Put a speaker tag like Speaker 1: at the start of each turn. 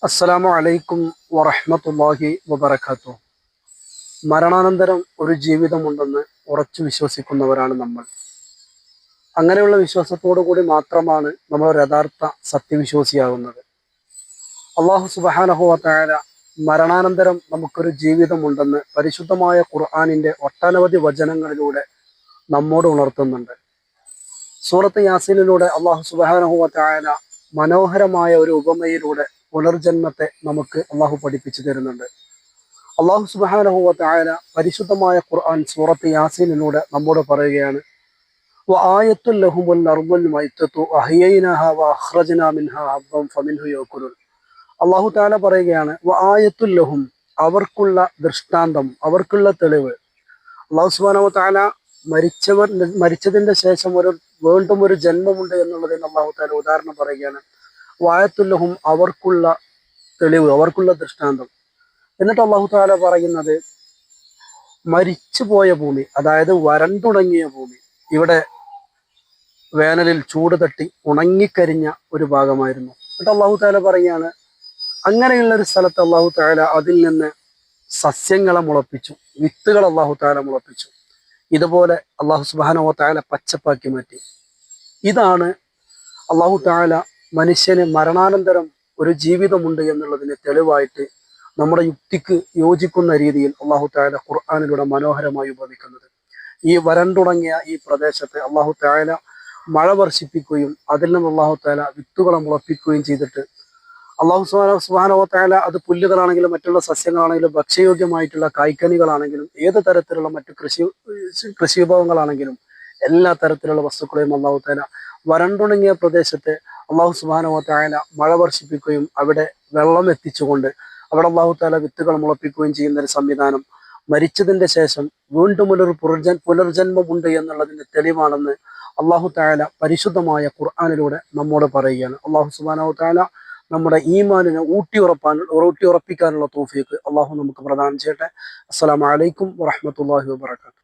Speaker 1: അസ്സലാമു അലൈക്കും വറഹ്മത്തുള്ളാഹി വബറകാതുഹു. മരണാനന്തരം ഒരു ജീവിതമുണ്ടെന്ന് ഉറച്ചു വിശ്വസിക്കുന്നവരാണ് നമ്മൾ. അങ്ങനെയുള്ള വിശ്വാസത്തോടു കൂടി മാത്രമാണ് നമ്മൾ ഒരു യഥാർത്ഥ സത്യവിശ്വാസിയാകുന്നത്. അള്ളാഹു സുബ്ഹാനഹു വ തആല മരണാനന്തരം നമുക്കൊരു ജീവിതമുണ്ടെന്ന് പരിശുദ്ധമായ ഖുർആനിന്റെ ഒട്ടനവധി വചനങ്ങളിലൂടെ നമ്മോട് ഉണർത്തുന്നുണ്ട്. സൂറത്ത് യാസീനിലൂടെ അള്ളാഹു സുബ്ഹാനഹു വ തആല മനോഹരമായ ഒരു ഉപമയിലൂടെ പുനർജന്മത്തെ നമുക്ക് അള്ളാഹു പഠിപ്പിച്ചു തരുന്നുണ്ട്. അള്ളാഹു സുബ്ഹാനഹു വ തആല പരിശുദ്ധമായ ഖുർആൻ സൂറത്ത് യാസീനിലൂടെ നമ്മോട് പറയുകയാണ്, വആയത്തുൽ ലഹുമുൽ അർദുൽ മൈത്തത്തു അഹ്യൈനാഹാ വഅഖ്റജ്നാ മിൻഹാ ഹബ്ബൻ ഫമിൻഹു യഅകുലൂൻ. അള്ളാഹു തആല പറയുകയാണ്, വആയത്തുൽ ലഹും, അവർക്കുള്ള ദൃഷ്ടാന്തം, അവർക്കുള്ള തെളിവ്. അള്ളാഹു സുബ്ഹാനഹു വ തആല മരിച്ചതിന്റെ ശേഷം വീണ്ടും ഒരു ജന്മമുണ്ട് എന്നുള്ളതിന് അള്ളാഹു തആല ഉദാഹരണം പറയുകയാണ്. വായത്തുല്ലഹും, അവർക്കുള്ള തെളിവ്, അവർക്കുള്ള ദൃഷ്ടാന്തം. എന്നിട്ട് അള്ളാഹു തആല പറയുന്നത്, മരിച്ചുപോയ ഭൂമി, അതായത് വരണ്ടുണങ്ങിയ ഭൂമി, ഇവിടെ വേനലിൽ ചൂട് തട്ടി ഉണങ്ങിക്കരിഞ്ഞ ഒരു ഭാഗമായിരുന്നു. എന്നിട്ട് അള്ളാഹു തആല പറയുകയാണ്, അങ്ങനെയുള്ള ഒരു സ്ഥലത്ത് അള്ളാഹു തആല അതിൽ നിന്ന് സസ്യങ്ങളെ മുളപ്പിച്ചു, വിത്തുകൾ അള്ളാഹു തആല മുളപ്പിച്ചു. ഇതുപോലെ അള്ളാഹു സുബ്ഹാനഹു വ തആല പച്ചപ്പാക്കി മാറ്റി. ഇതാണ് അള്ളാഹു തആല മനുഷ്യന് മരണാനന്തരം ഒരു ജീവിതമുണ്ട് എന്നുള്ളതിന് തെളിവായിട്ട് നമ്മുടെ യുക്തിക്ക് യോജിക്കുന്ന രീതിയിൽ അള്ളാഹു തആല ഖുർആനിലൂടെ മനോഹരമായി ഉപമിക്കുന്നത്. ഈ വരണ്ടുണങ്ങിയ ഈ പ്രദേശത്തെ അള്ളാഹു തആല മഴ വർഷിപ്പിക്കുകയും അതിൽ നിന്ന് അള്ളാഹു തആല വിത്തുകളെ മുളപ്പിക്കുകയും ചെയ്തിട്ട് അള്ളാഹു സുബ്ഹാനഹു വ തആല അത് പുല്ലുകളാണെങ്കിലും മറ്റുള്ള സസ്യങ്ങളാണെങ്കിലും ഭക്ഷ്യയോഗ്യമായിട്ടുള്ള കായ്ക്കനികളാണെങ്കിലും ഏത് തരത്തിലുള്ള മറ്റു കൃഷി വിഭവങ്ങളാണെങ്കിലും എല്ലാ തരത്തിലുള്ള വസ്തുക്കളെയും അള്ളാഹു തആല വരണ്ടുണങ്ങിയ പ്രദേശത്തെ അള്ളാഹു സുബ്ഹാനഹു വ തആല മഴ വർഷിപ്പിക്കുകയും അവിടെ വെള്ളം എത്തിച്ചുകൊണ്ട് അവിടെ അള്ളാഹു തആല വിത്തുകൾ മുളപ്പിക്കുകയും ചെയ്യുന്ന ഒരു സംവിധാനം മരിച്ചതിന്റെ ശേഷം വീണ്ടും ഒരു പുനർജന്മമുണ്ട് എന്നുള്ളതിന്റെ തെളിവാണെന്ന് അള്ളാഹു തആല പരിശുദ്ധമായ ഖുർആനിലൂടെ നമ്മോട് പറയുകയാണ്. അള്ളാഹു സുബ്ഹാനഹു വ തആല നമ്മുടെ ഈമാനിനെ ഊട്ടിയുറപ്പിക്കാനുള്ള തൗഫീഖ് അള്ളാഹു നമുക്ക് പ്രദാനം ചെയ്യട്ടെ. അസ്സലാമു അലൈക്കും വറഹ്മത്തുള്ളാഹി വബറകാതുഹു.